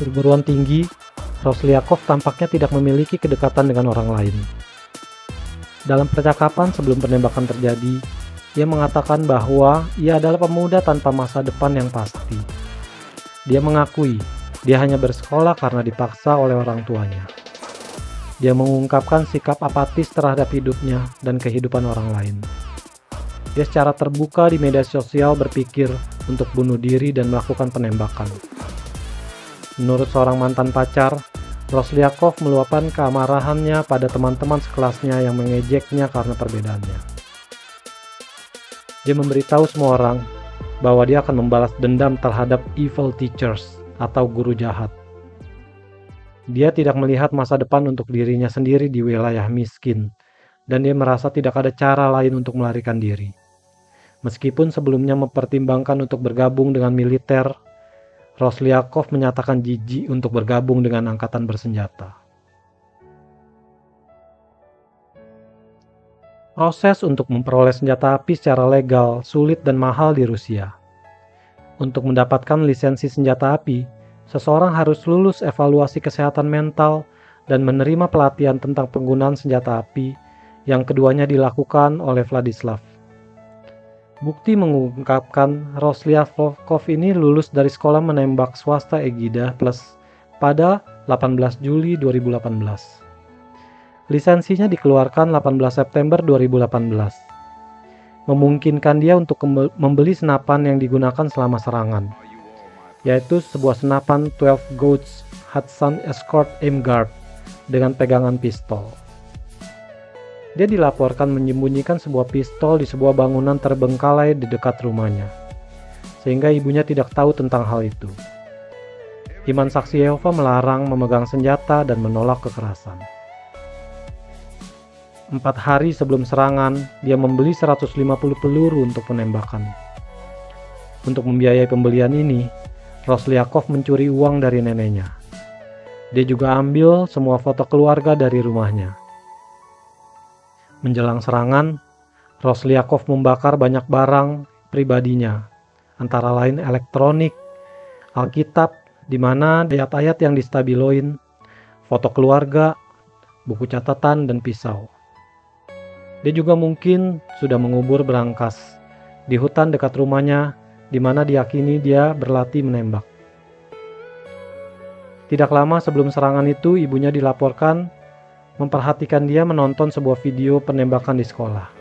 perguruan tinggi, Roslyakov tampaknya tidak memiliki kedekatan dengan orang lain. Dalam percakapan sebelum penembakan terjadi, ia mengatakan bahwa ia adalah pemuda tanpa masa depan yang pasti. Dia mengakui dia hanya bersekolah karena dipaksa oleh orang tuanya. Dia mengungkapkan sikap apatis terhadap hidupnya dan kehidupan orang lain. Dia secara terbuka di media sosial berpikir untuk bunuh diri dan melakukan penembakan. Menurut seorang mantan pacar, Roslyakov meluapkan keamarahannya pada teman-teman sekelasnya yang mengejeknya karena perbedaannya. Dia memberitahu semua orang bahwa dia akan membalas dendam terhadap evil teachers atau guru jahat. Dia tidak melihat masa depan untuk dirinya sendiri di wilayah miskin, dan dia merasa tidak ada cara lain untuk melarikan diri. Meskipun sebelumnya mempertimbangkan untuk bergabung dengan militer, Roslyakov menyatakan jijik untuk bergabung dengan angkatan bersenjata. Proses untuk memperoleh senjata api secara legal sulit dan mahal di Rusia. Untuk mendapatkan lisensi senjata api, seseorang harus lulus evaluasi kesehatan mental dan menerima pelatihan tentang penggunaan senjata api yang keduanya dilakukan oleh Vladislav. Bukti mengungkapkan Roslyakov ini lulus dari sekolah menembak swasta Egida Plus pada 18 Juli 2018. Lisensinya dikeluarkan 18 September 2018. Memungkinkan dia untuk membeli senapan yang digunakan selama serangan, yaitu sebuah senapan 12 gauge Hudson Escort Aim Guard dengan pegangan pistol. Dia dilaporkan menyembunyikan sebuah pistol di sebuah bangunan terbengkalai di dekat rumahnya, sehingga ibunya tidak tahu tentang hal itu. Iman saksi Yehova melarang memegang senjata dan menolak kekerasan. 4 hari sebelum serangan, dia membeli 150 peluru untuk penembakan. Untuk membiayai pembelian ini, Roslyakov mencuri uang dari neneknya. Dia juga ambil semua foto keluarga dari rumahnya. Menjelang serangan, Roslyakov membakar banyak barang pribadinya, antara lain elektronik, Alkitab, di mana ayat-ayat yang distabiloin, foto keluarga, buku catatan, dan pisau. Dia juga mungkin sudah mengubur berangkas di hutan dekat rumahnya, di mana diyakini dia berlatih menembak. Tidak lama sebelum serangan itu, ibunya dilaporkan memperhatikan dia menonton sebuah video penembakan di sekolah.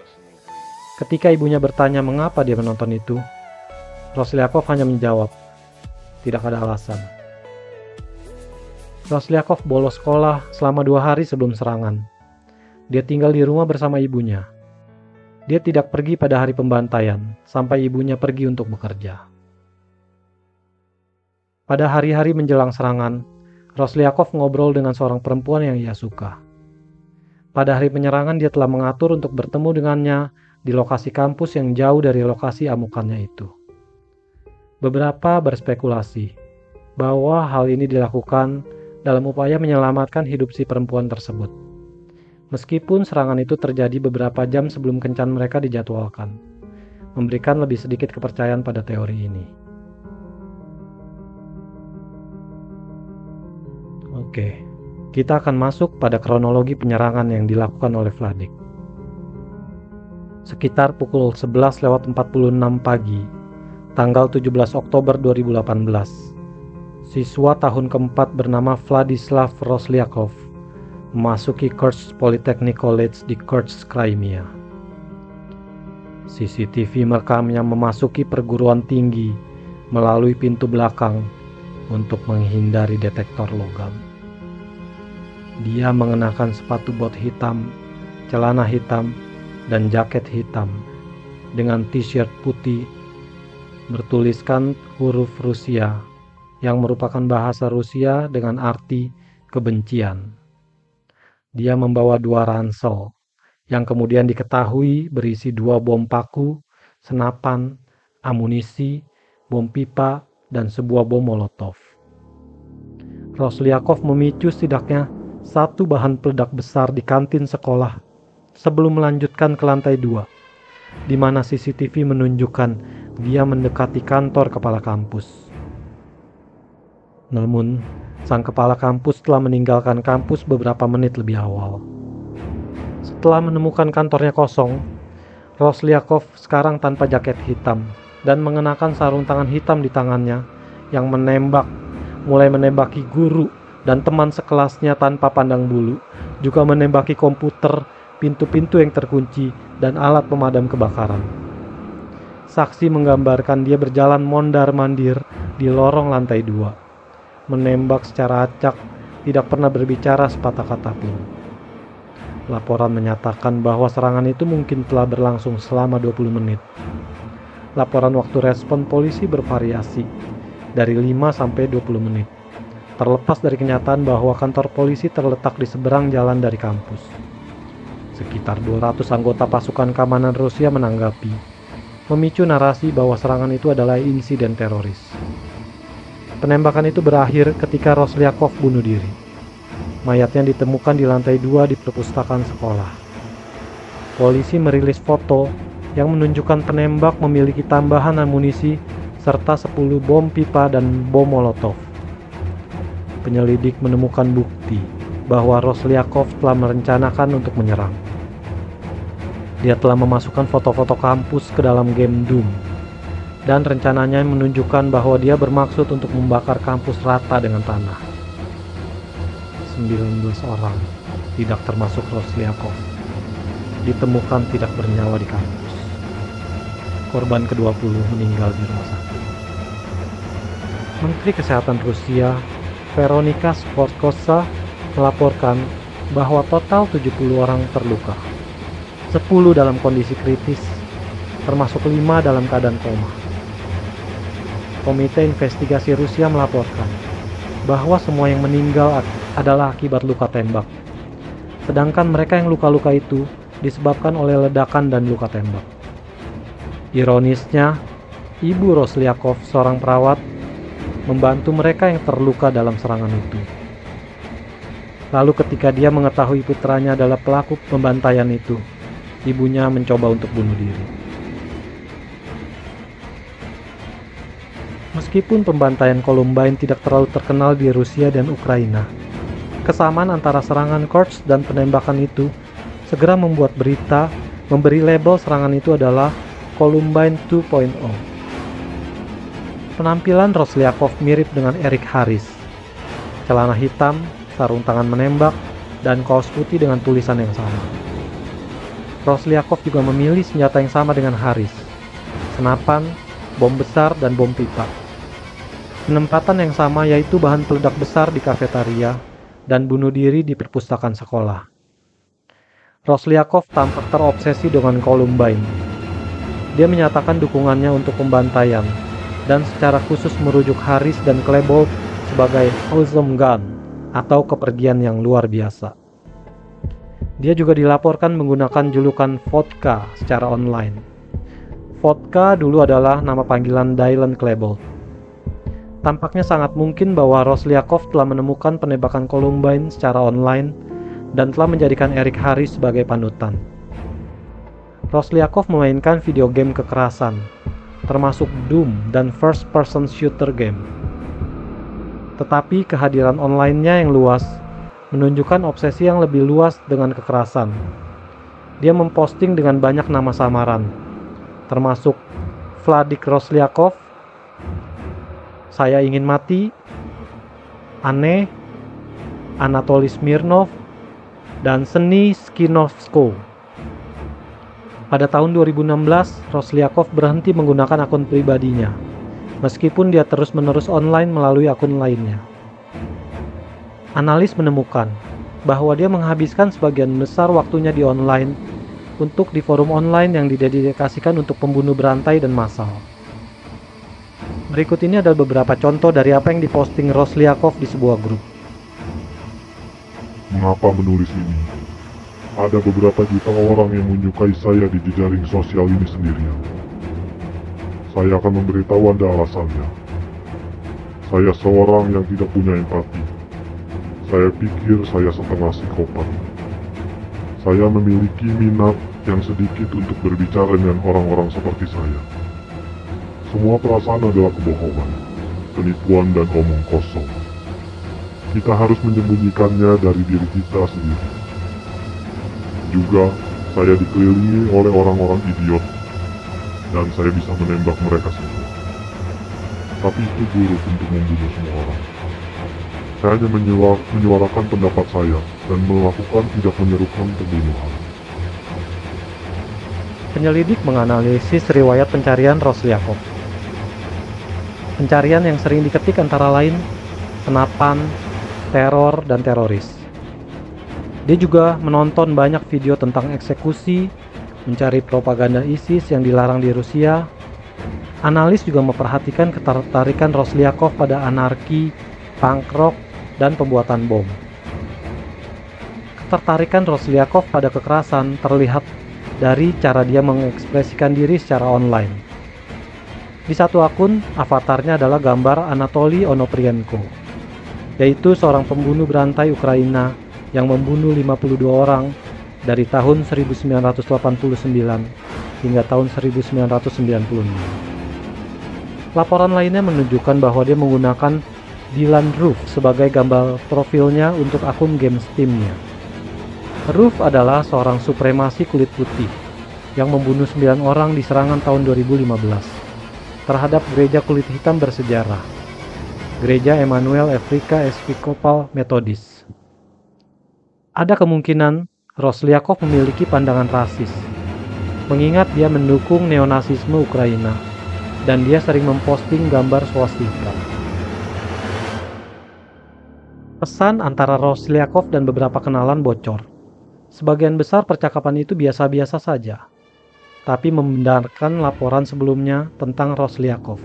Ketika ibunya bertanya mengapa dia menonton itu, Roslyakov hanya menjawab, tidak ada alasan. Roslyakov bolos sekolah selama 2 hari sebelum serangan. Dia tinggal di rumah bersama ibunya. Dia tidak pergi pada hari pembantaian, sampai ibunya pergi untuk bekerja. Pada hari-hari menjelang serangan, Roslyakov ngobrol dengan seorang perempuan yang ia suka. Pada hari penyerangan dia telah mengatur untuk bertemu dengannya di lokasi kampus yang jauh dari lokasi amukannya itu. Beberapa berspekulasi bahwa hal ini dilakukan dalam upaya menyelamatkan hidup si perempuan tersebut. Meskipun serangan itu terjadi beberapa jam sebelum kencan mereka dijadwalkan, memberikan lebih sedikit kepercayaan pada teori ini. Oke. Kita akan masuk pada kronologi penyerangan yang dilakukan oleh Vladik. Sekitar pukul 11:46 pagi, tanggal 17 Oktober 2018, siswa tahun keempat bernama Vladislav Roslyakov memasuki Kursk Polytechnic College di Kursk, Crimea. CCTV merekamnya memasuki perguruan tinggi melalui pintu belakang untuk menghindari detektor logam. Dia mengenakan sepatu bot hitam, celana hitam, dan jaket hitam dengan t-shirt putih bertuliskan huruf Rusia yang merupakan bahasa Rusia dengan arti kebencian. Dia membawa 2 ransel yang kemudian diketahui berisi 2 bom paku, senapan, amunisi, bom pipa, dan sebuah bom molotov. Roslyakov memicu setidaknya 1 bahan peledak besar di kantin sekolah sebelum melanjutkan ke lantai 2, di mana CCTV menunjukkan dia mendekati kantor kepala kampus. Namun, Sang kepala kampus telah meninggalkan kampus beberapa menit lebih awal. Setelah menemukan kantornya kosong, Roslyakov sekarang tanpa jaket hitam dan mengenakan sarung tangan hitam di tangannya yang mulai menembaki guru dan teman sekelasnya tanpa pandang bulu, juga menembaki komputer, pintu-pintu yang terkunci, dan alat pemadam kebakaran. Saksi menggambarkan dia berjalan mondar-mandir di lorong lantai 2, menembak secara acak, tidak pernah berbicara sepatah kata pun. Laporan menyatakan bahwa serangan itu mungkin telah berlangsung selama 20 menit. Laporan waktu respon polisi bervariasi, dari 5 sampai 20 menit. Terlepas dari kenyataan bahwa kantor polisi terletak di seberang jalan dari kampus. Sekitar 200 anggota pasukan keamanan Rusia menanggapi, memicu narasi bahwa serangan itu adalah insiden teroris. Penembakan itu berakhir ketika Roslyakov bunuh diri. Mayatnya ditemukan di lantai 2 di perpustakaan sekolah. Polisi merilis foto yang menunjukkan penembak memiliki tambahan amunisi serta 10 bom pipa dan bom molotov. Penyelidik menemukan bukti bahwa Roslyakov telah merencanakan untuk menyerang. Dia telah memasukkan foto-foto kampus ke dalam game Doom, dan rencananya menunjukkan bahwa dia bermaksud untuk membakar kampus rata dengan tanah. 19 orang, tidak termasuk Roslyakov, ditemukan tidak bernyawa di kampus. Korban ke-20 meninggal di rumah sakit. Menteri Kesehatan Rusia, Veronika Skvortsova, melaporkan bahwa total 70 orang terluka, 10 dalam kondisi kritis, termasuk 5 dalam keadaan koma. Komite Investigasi Rusia melaporkan bahwa semua yang meninggal adalah akibat luka tembak, sedangkan mereka yang luka-luka itu disebabkan oleh ledakan dan luka tembak. Ironisnya, ibu Roslyakov, seorang perawat, membantu mereka yang terluka dalam serangan itu. Lalu ketika dia mengetahui putranya adalah pelaku pembantaian itu, ibunya mencoba untuk bunuh diri. Meskipun pembantaian Columbine tidak terlalu terkenal di Rusia dan Ukraina, kesamaan antara serangan Kursk dan penembakan itu segera membuat berita memberi label serangan itu adalah Columbine 2.0. Penampilan Roslyakov mirip dengan Eric Harris. Celana hitam, sarung tangan menembak, dan kaos putih dengan tulisan yang sama. Roslyakov juga memilih senjata yang sama dengan Harris, senapan, bom besar, dan bom pipa. Penempatan yang sama yaitu bahan peledak besar di kafetaria dan bunuh diri di perpustakaan sekolah. Roslyakov tampak terobsesi dengan Columbine. Dia menyatakan dukungannya untuk pembantaian, dan secara khusus merujuk Harris dan Klebold sebagai awesome gun atau kepergian yang luar biasa. Dia juga dilaporkan menggunakan julukan Vodka secara online. Vodka dulu adalah nama panggilan Dylan Klebold. Tampaknya sangat mungkin bahwa Roslyakov telah menemukan penembakan Columbine secara online dan telah menjadikan Eric Harris sebagai panutan. Roslyakov memainkan video game kekerasan, termasuk Doom dan first-person shooter game. Tetapi kehadiran online-nya yang luas menunjukkan obsesi yang lebih luas dengan kekerasan. Dia memposting dengan banyak nama samaran, termasuk Vladik Roslyakov, Saya Ingin Mati, Anne, Anatoly Smirnov, dan Seni Skinovsko. Pada tahun 2016, Roslyakov berhenti menggunakan akun pribadinya, meskipun dia terus-menerus online melalui akun lainnya. Analis menemukan bahwa dia menghabiskan sebagian besar waktunya di online untuk di forum online yang didedikasikan untuk pembunuh berantai dan massal. Berikut ini adalah beberapa contoh dari apa yang diposting Roslyakov di sebuah grup. Mengapa menulis ini? Ada beberapa juta orang yang menyukai saya di jejaring sosial ini sendirian. Saya akan memberitahu Anda alasannya. Saya seorang yang tidak punya empati. Saya pikir saya setengah psikopat. Saya memiliki minat yang sedikit untuk berbicara dengan orang-orang seperti saya. Semua perasaan adalah kebohongan, penipuan, dan omong kosong. Kita harus menyembunyikannya dari diri kita sendiri. Juga, saya dikelilingi oleh orang-orang idiot, dan saya bisa menembak mereka semua. Tapi itu buruk untuk membunuh semua orang. Saya hanya menyuarakan pendapat saya dan melakukan tidak menyerukan pembunuhan. Penyelidik menganalisis riwayat pencarian Roslyakov. Pencarian yang sering diketik antara lain senapan, teror, dan teroris. Dia juga menonton banyak video tentang eksekusi, mencari propaganda ISIS yang dilarang di Rusia. Analis juga memperhatikan ketertarikan Roslyakov pada anarki, punk rock, dan pembuatan bom. Ketertarikan Roslyakov pada kekerasan terlihat dari cara dia mengekspresikan diri secara online. Di satu akun, avatarnya adalah gambar Anatoly Onoprienko, yaitu seorang pembunuh berantai Ukraina yang membunuh 52 orang dari tahun 1989 hingga tahun 1996. Laporan lainnya menunjukkan bahwa dia menggunakan Dylan Roof sebagai gambar profilnya untuk akun game Steam-nya. Roof adalah seorang supremasi kulit putih yang membunuh 9 orang di serangan tahun 2015 terhadap gereja kulit hitam bersejarah, Gereja Emmanuel Afrika Episcopal Methodist. Ada kemungkinan Roslyakov memiliki pandangan rasis, mengingat dia mendukung neonasisme Ukraina, dan dia sering memposting gambar swastika. Pesan antara Roslyakov dan beberapa kenalan bocor. Sebagian besar percakapan itu biasa-biasa saja, tapi membenarkan laporan sebelumnya tentang Roslyakov.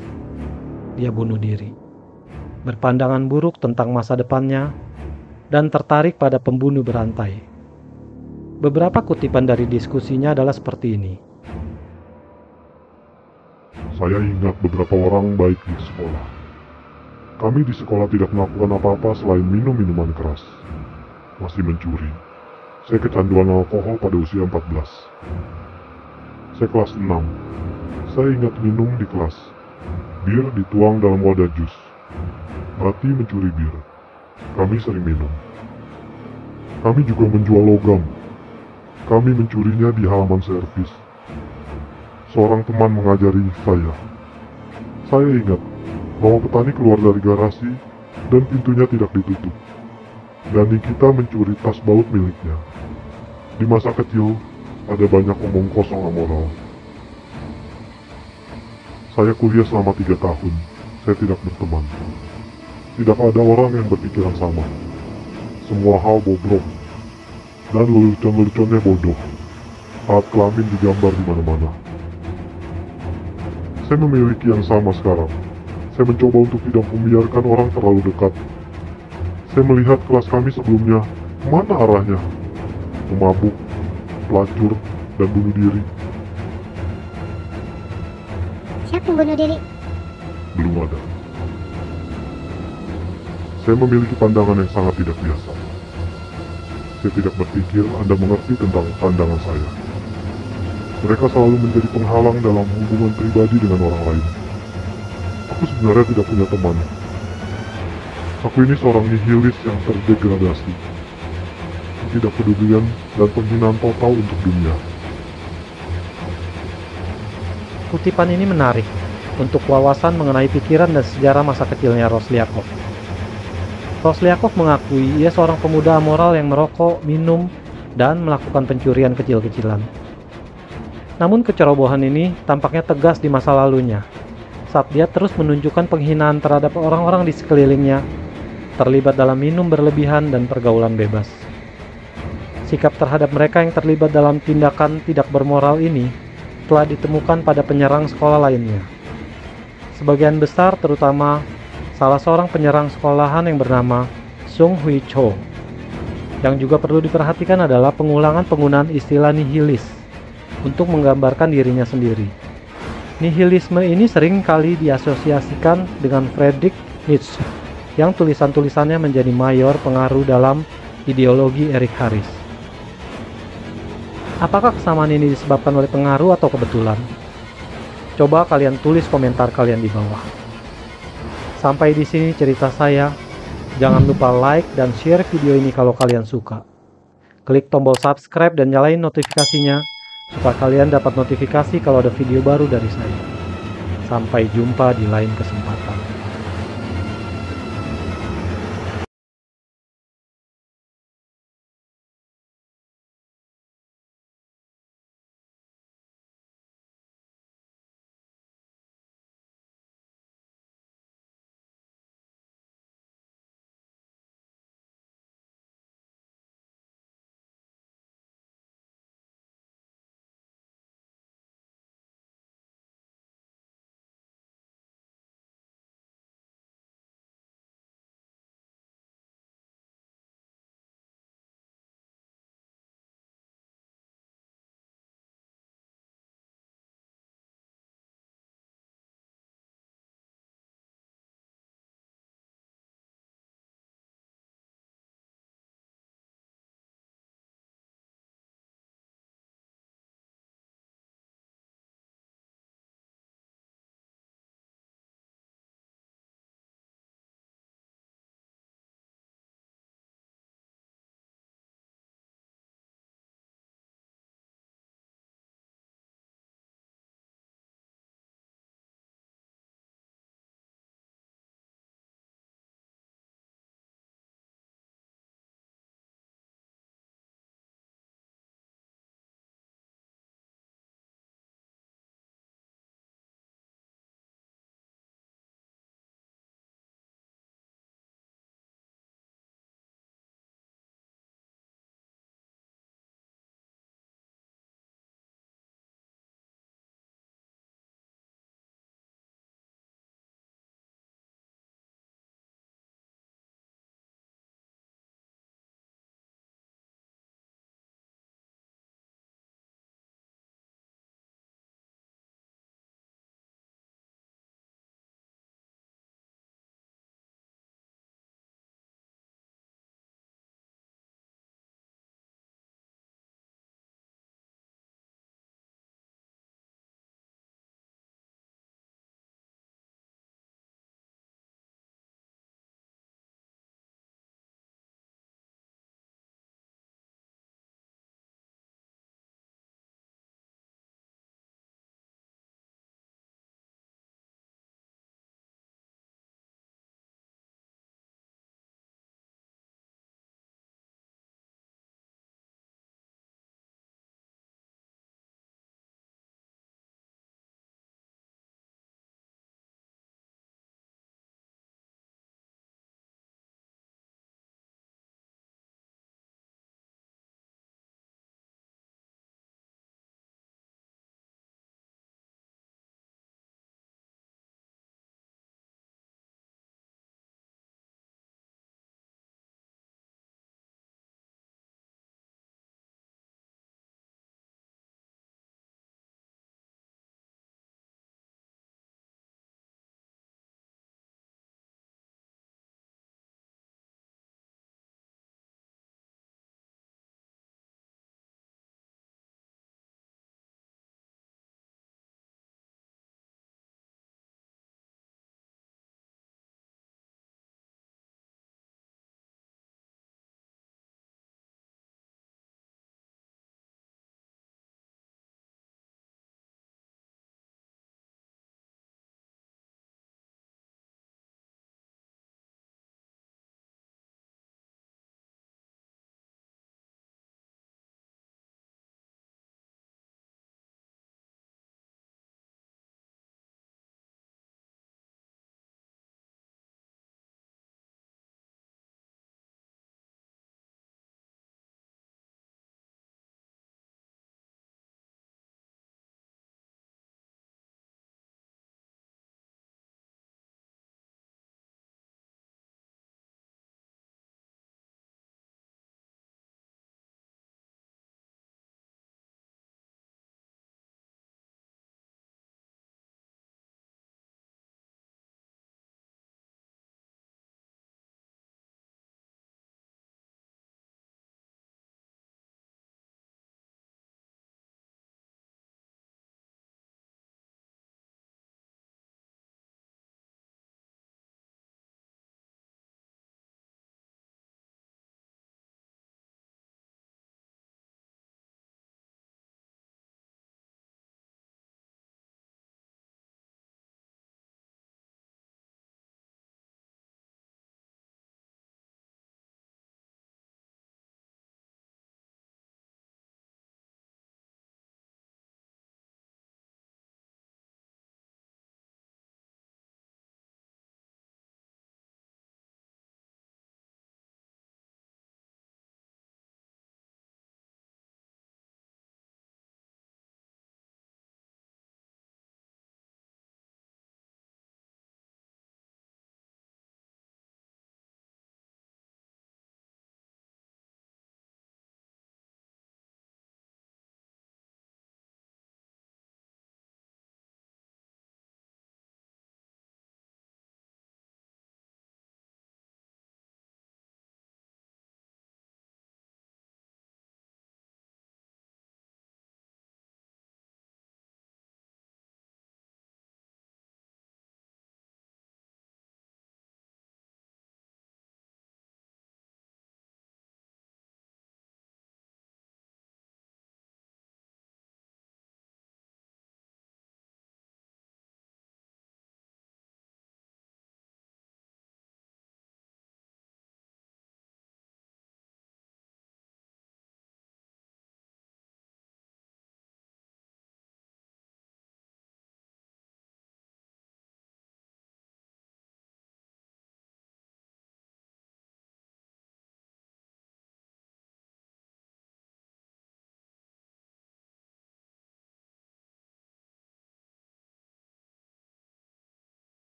Dia bunuh diri, berpandangan buruk tentang masa depannya, dan tertarik pada pembunuh berantai. Beberapa kutipan dari diskusinya adalah seperti ini. Saya ingat beberapa orang baik di sekolah. Kami di sekolah tidak melakukan apa-apa selain minum minuman keras. Masih mencuri. Saya kecanduan alkohol pada usia 14. Saya kelas 6. Saya ingat minum di kelas. Bir dituang dalam wadah jus. Berarti mencuri bir. Kami sering minum. Kami juga menjual logam. Kami mencurinya di halaman servis. Seorang teman mengajari saya. Saya ingat bahwa petani keluar dari garasi dan pintunya tidak ditutup. Dan Nikita mencuri tas baut miliknya. Di masa kecil, ada banyak omong kosong amoral. Saya kuliah selama 3 tahun. Saya tidak berteman. Tidak ada orang yang berpikiran sama. Semua hal bobrok. Dan lelucon-leluconnya bodoh. Alat kelamin digambar di mana-mana. Saya memiliki yang sama sekarang. Saya mencoba untuk tidak membiarkan orang terlalu dekat. Saya melihat kelas kami sebelumnya, mana arahnya? Memabuk, pelacur, dan bunuh diri. Siapa yang bunuh diri? Belum ada. Saya memiliki pandangan yang sangat tidak biasa. Saya tidak berpikir Anda mengerti tentang pandangan saya. Mereka selalu menjadi penghalang dalam hubungan pribadi dengan orang lain. Aku sebenarnya tidak punya teman. Aku ini seorang nihilis yang terdegradasi. Ketidakpedulian dan penghinaan total untuk dunia. Kutipan ini menarik untuk wawasan mengenai pikiran dan sejarah masa kecilnya Roslyakov. Roslyakov mengakui ia seorang pemuda amoral yang merokok, minum, dan melakukan pencurian kecil-kecilan. Namun kecerobohan ini tampaknya tegas di masa lalunya, saat dia terus menunjukkan penghinaan terhadap orang-orang di sekelilingnya, terlibat dalam minum berlebihan dan pergaulan bebas. Sikap terhadap mereka yang terlibat dalam tindakan tidak bermoral ini telah ditemukan pada penyerang sekolah lainnya. Sebagian besar, terutama salah seorang penyerang sekolahan yang bernama Sung Hui Cho. Yang juga perlu diperhatikan adalah pengulangan penggunaan istilah nihilis untuk menggambarkan dirinya sendiri. Nihilisme ini sering kali diasosiasikan dengan Friedrich Nietzsche, yang tulisan-tulisannya menjadi mayor pengaruh dalam ideologi Erich Harris. Apakah kesamaan ini disebabkan oleh pengaruh atau kebetulan? Coba kalian tulis komentar kalian di bawah. Sampai di sini cerita saya. Jangan lupa like dan share video ini kalau kalian suka. Klik tombol subscribe dan nyalain notifikasinya supaya kalian dapat notifikasi kalau ada video baru dari saya. Sampai jumpa di lain kesempatan.